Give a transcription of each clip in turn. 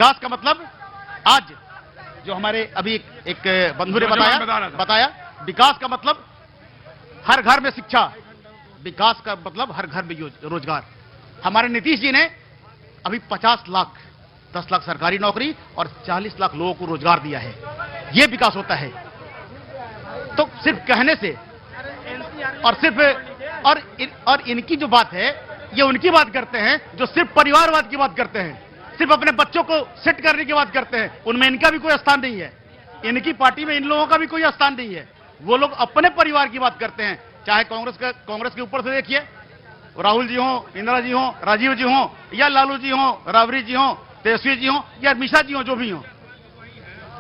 विकास का मतलब आज जो हमारे अभी एक बंधु ने बताया विकास का मतलब हर घर में शिक्षा, विकास का मतलब हर घर में रोजगार। हमारे नीतीश जी ने अभी 50 लाख 10 लाख सरकारी नौकरी और 40 लाख लोगों को रोजगार दिया है। यह विकास होता है। तो सिर्फ कहने से और इनकी जो बात है ये उनकी बात करते हैं जो सिर्फ परिवारवाद की बात करते हैं, सिर्फ अपने बच्चों को सेट करने की बात करते हैं। उनमें इनका भी कोई स्थान नहीं है, इनकी पार्टी में इन लोगों का भी कोई स्थान नहीं है। वो लोग अपने परिवार की बात करते हैं, चाहे कांग्रेस के ऊपर से देखिए, राहुल जी हो, इंदिरा जी हो, राजीव जी हो, या लालू जी हो, राबड़ी जी हो, तेजस्वी जी हो, या मिश्रा जी हो, जो भी हो।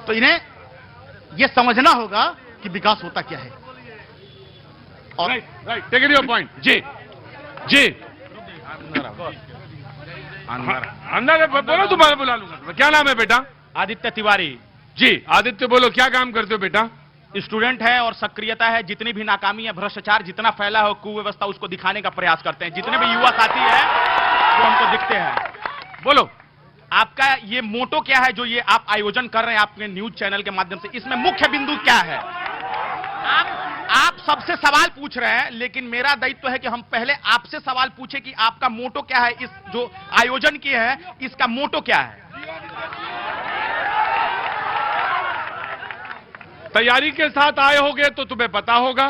तो इन्हें यह समझना होगा कि विकास होता क्या है। और right take it your point. जी जी अंदर बोलो, तुम्हारा बुला लूंगा। क्या नाम है बेटा? आदित्य तिवारी। जी आदित्य बोलो, क्या काम करते हो बेटा? स्टूडेंट है और सक्रियता है। जितनी भी नाकामी है, भ्रष्टाचार जितना फैला हो, कुव्यवस्था, उसको दिखाने का प्रयास करते हैं। जितने भी युवा साथी है वो हमको दिखते हैं। बोलो, आपका ये मोटो क्या है जो ये आप आयोजन कर रहे हैं आपके न्यूज चैनल के माध्यम से? इसमें मुख्य बिंदु क्या है? आप सबसे सवाल पूछ रहे हैं, लेकिन मेरा दायित्व है कि हम पहले आपसे सवाल पूछे कि आपका मोटो क्या है। इस जो आयोजन किए हैं इसका मोटो क्या है? तैयारी के साथ आए होगे तो तुम्हें पता होगा,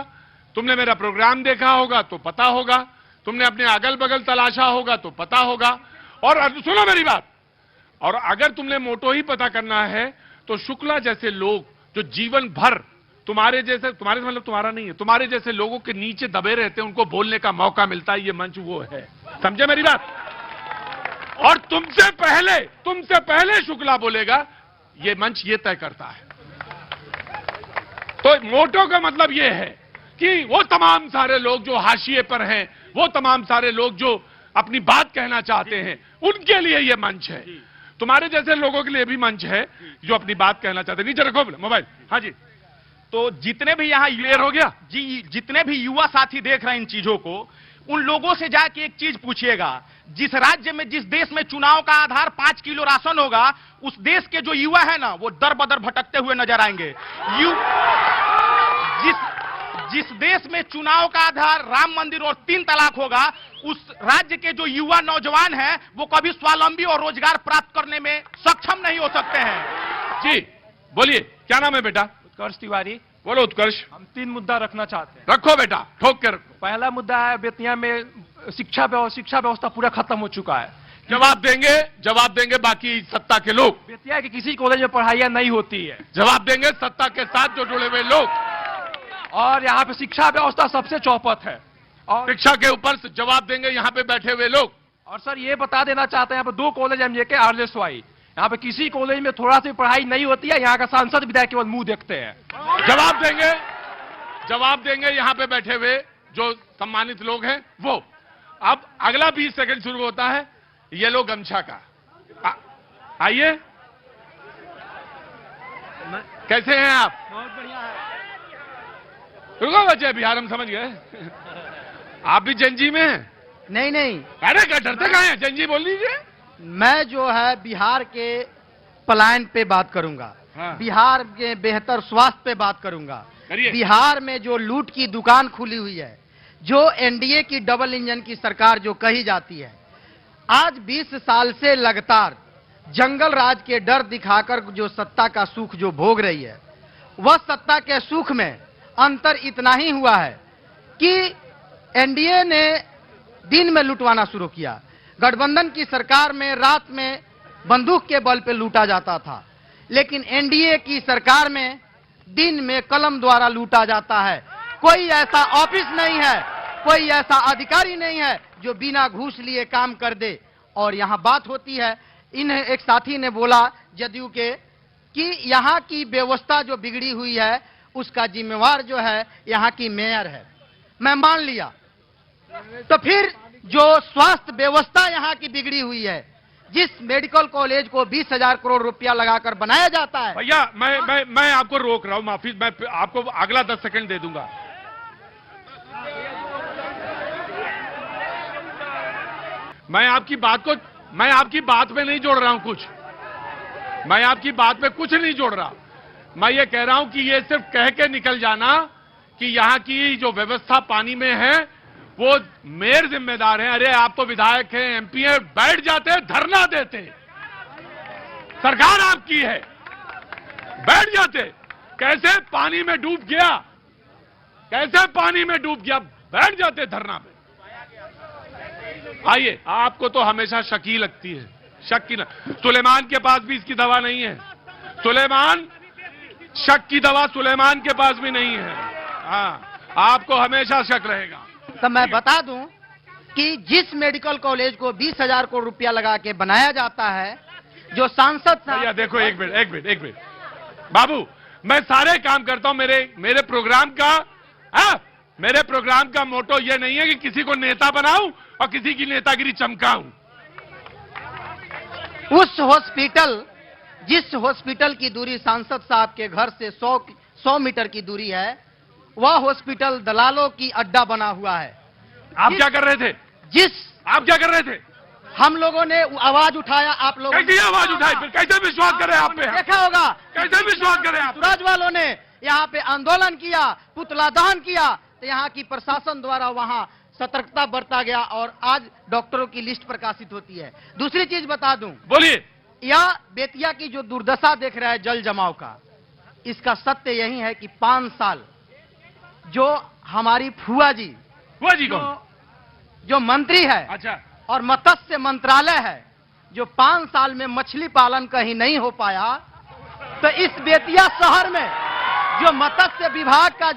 तुमने मेरा प्रोग्राम देखा होगा तो पता होगा, तुमने अपने अगल बगल तलाशा होगा तो पता होगा। और सुनो मेरी बात, और अगर तुमने मोटो ही पता करना है तो शुक्ला जैसे लोग जो जीवन भर तुम्हारे मतलब तुम्हारा नहीं है, तुम्हारे जैसे लोगों के नीचे दबे रहते हैं, उनको बोलने का मौका मिलता है, ये मंच वो है। समझे मेरी बात? और तुमसे पहले शुक्ला बोलेगा, ये मंच ये तय करता है। तो मोटो का मतलब यह है कि वो तमाम सारे लोग जो हाशिए पर हैं, वो तमाम सारे लोग जो अपनी बात कहना चाहते हैं, उनके लिए यह मंच है। तुम्हारे जैसे लोगों के लिए भी मंच है जो अपनी बात कहना चाहते हैं। नीचे रखो मोबाइल। हाँ जी। तो जितने भी यहाँ क्लियर हो गया जी, जितने भी युवा साथी देख रहे हैं इन चीजों को, उन लोगों से जाके एक चीज पूछिएगा, जिस राज्य में, जिस देश में चुनाव का आधार 5 किलो राशन होगा, उस देश के जो युवा है ना, वो दर बदर भटकते हुए नजर आएंगे। जिस देश में चुनाव का आधार राम मंदिर और 3 तलाक होगा, उस राज्य के जो युवा नौजवान हैं वो कभी स्वावलंबी और रोजगार प्राप्त करने में सक्षम नहीं हो सकते हैं। जी बोलिए, क्या नाम है बेटा? उत्कर्ष तिवारी। बोलो उत्कर्ष। हम 3 मुद्दा रखना चाहते हैं। रखो बेटा, ठोक कर रखो। पहला मुद्दा है, बेतिया में शिक्षा व्यवस्था पूरा खत्म हो चुका है। जवाब देंगे बाकी सत्ता के लोग। बेतिया के किसी कॉलेज में पढ़ाइयां नहीं होती है। जवाब देंगे सत्ता के साथ जो जुड़े हुए लोग। और यहाँ पे शिक्षा व्यवस्था सबसे चौपट है। और शिक्षा के ऊपर जवाब देंगे यहाँ पे बैठे हुए लोग। और सर ये बता देना चाहते हैं, यहाँ पे 2 कॉलेज एमजे के RSY, यहाँ पे किसी कॉलेज में थोड़ा सी पढ़ाई नहीं होती है। यहाँ का सांसद विधायक केवल मुंह देखते हैं। जवाब देंगे यहाँ पे बैठे हुए जो सम्मानित लोग हैं वो। अब अगला 20 सेकंड शुरू होता है येलो गमछा का। आइए, कैसे हैं आप? बहुत बढ़िया है। रुको बच्चे, बिहार हम समझ गए। आप भी जंजी में हैं? नहीं। अरे क्या डरते कहाँ हैं? जंजी बोल लीजिए। मैं जो है बिहार के पलायन पे बात करूंगा। हाँ। बिहार के बेहतर स्वास्थ्य पे बात करूंगा। बिहार में जो लूट की दुकान खुली हुई है, जो एनडीए की डबल इंजन की सरकार जो कही जाती है, आज 20 साल से लगातार जंगल राज के डर दिखाकर जो सत्ता का सुख जो भोग रही है, वह सत्ता के सुख में अंतर इतना ही हुआ है कि एनडीए ने दिन में लुटवाना शुरू किया। गठबंधन की सरकार में रात में बंदूक के बल पे लूटा जाता था, लेकिन एनडीए की सरकार में दिन में कलम द्वारा लूटा जाता है। कोई ऐसा ऑफिस नहीं है, कोई ऐसा अधिकारी नहीं है जो बिना घूस लिए काम कर दे। और यहां बात होती है, एक साथी ने बोला जदयू के कि यहां की व्यवस्था जो बिगड़ी हुई है उसका जिम्मेवार जो है यहां की मेयर है। मैं मान लिया, तो फिर जो स्वास्थ्य व्यवस्था यहां की बिगड़ी हुई है, जिस मेडिकल कॉलेज को 20,000 करोड़ रुपया लगाकर बनाया जाता है। भैया मैं आपको रोक रहा हूं, माफी। मैं आपको अगला 10 सेकंड दे दूंगा। मैं आपकी बात में नहीं जोड़ रहा हूं कुछ। मैं आपकी बात में कुछ नहीं जोड़ रहा। मैं ये कह रहा हूं कि ये सिर्फ कह के निकल जाना कि यहां की जो व्यवस्था पानी में है वो मेयर जिम्मेदार है। अरे आप तो विधायक हैं, एमपी हैं, बैठ जाते, धरना देते, सरकार आपकी है, बैठ जाते। कैसे पानी में डूब गया, कैसे पानी में डूब गया, बैठ जाते धरना पे। आइए, आपको तो हमेशा शक ही लगती है, शक की ना। सुलेमान के पास भी इसकी दवा नहीं है। सुलेमान, शक की दवा सुलेमान के पास भी नहीं है। हाँ, आपको हमेशा शक रहेगा। तो मैं बता दूं कि जिस मेडिकल कॉलेज को 20,000 करोड़ रुपया लगा के बनाया जाता है, जो सांसद भैया देखो, एक मिनट बाबू, मैं सारे काम करता हूं। मेरे प्रोग्राम का मेरे प्रोग्राम का मोटो ये नहीं है कि किसी को नेता बनाऊं और किसी की नेतागिरी चमकाऊं। उस हॉस्पिटल, जिस हॉस्पिटल की दूरी सांसद साहब के घर से 100 मीटर की दूरी है, वह हॉस्पिटल दलालों की अड्डा बना हुआ है। आप क्या कर रहे थे? आप क्या कर रहे थे? हम लोगों ने आवाज उठाया, आप लोगों कैसे आवाज उठाई? फिर कैसे विश्वास करें आप पे? देखा होगा, कैसे विश्वास करें आप? सूरज वालों ने यहाँ पे आंदोलन किया, पुतला दहन किया, तो यहाँ की प्रशासन द्वारा वहाँ सतर्कता बरता गया और आज डॉक्टरों की लिस्ट प्रकाशित होती है। दूसरी चीज बता दूं, बोलिए। यह बेतिया की जो दुर्दशा देख रहा है जल जमाव का, इसका सत्य यही है कि 5 साल जो हमारी फुआ जी जो मंत्री है, अच्छा, और मत्स्य मंत्रालय है, जो 5 साल में मछली पालन कहीं नहीं हो पाया, तो इस बेतिया शहर में जो मत्स्य विभाग का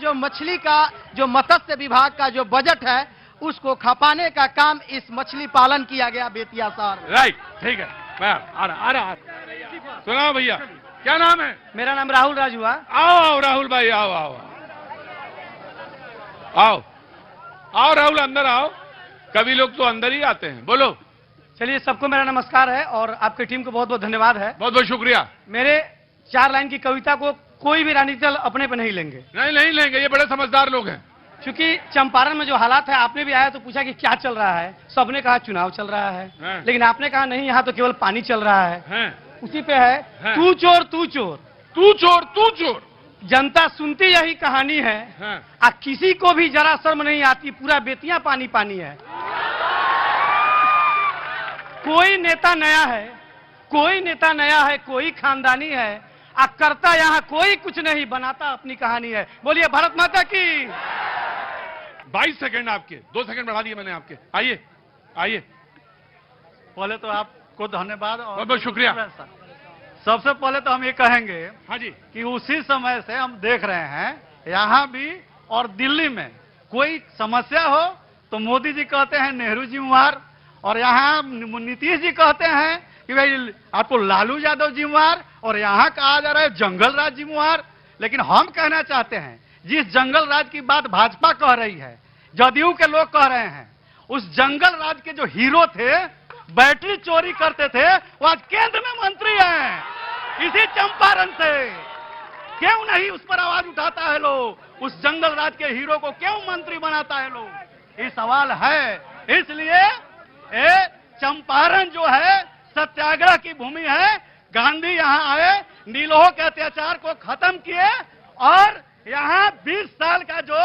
मत्स्य विभाग का जो बजट है, उसको खपाने का काम इस मछली पालन किया गया बेतिया शहर। राइट, ठीक है, मैं आ रहा। सुनाओ भैया, क्या नाम है? मेरा नाम राहुल राजू है। आओ राहुल भाई, आओ राहुल, अंदर आओ। कभी लोग तो अंदर ही आते हैं। बोलो। चलिए, सबको मेरा नमस्कार है और आपकी टीम को बहुत बहुत धन्यवाद है। बहुत बहुत शुक्रिया। मेरे 4 लाइन की कविता को कोई भी राजनीतिक दल अपने पे नहीं लेंगे। नहीं लेंगे, ये बड़े समझदार लोग हैं। क्योंकि चंपारण में जो हालात है, आपने भी आया तो पूछा कि क्या चल रहा है, सबने कहा चुनाव चल रहा है, लेकिन आपने कहा नहीं, यहाँ तो केवल पानी चल रहा है। उसी पे है, तू चोर तू चोर तू चोर तू चोर। जनता सुनती यही कहानी है, आ किसी को भी जरा शर्म नहीं आती, पूरा बेतिया पानी पानी है। कोई नेता नया है, कोई खानदानी है, आ करता यहाँ कोई कुछ नहीं, बनाता अपनी कहानी है। बोलिए भारत माता की। 22 सेकंड आपके, 2 सेकंड बढ़ा दिए मैंने आपके। आइए। पहले तो आपको धन्यवाद और बहुत बहुत शुक्रिया। सबसे पहले तो हम ये कहेंगे, हाँ जी, कि उसी समय से हम देख रहे हैं यहाँ भी और दिल्ली में कोई समस्या हो तो मोदी जी कहते हैं नेहरू जिम्मेवार, और यहाँ नीतीश जी कहते हैं कि भाई आपको लालू यादव जिम्मेवार, और यहाँ कहा जा रहा है जंगल राज जिम्मेवार। लेकिन हम कहना चाहते हैं, जिस जंगल राज की बात भाजपा कह रही है, जदयू के लोग कह रहे हैं, उस जंगल राज के जो हीरो थे, बैटरी चोरी करते थे, वो आज केंद्र में मंत्री हैं। इसी चंपारण से क्यों नहीं उस पर आवाज उठाता है लोग? उस जंगल राज के हीरो को क्यों मंत्री बनाता है लोग? ये सवाल है। इसलिए चंपारण जो है सत्याग्रह की भूमि है। गांधी यहाँ आए, नीलोह के अत्याचार को खत्म किए, और यहाँ 20 साल का जो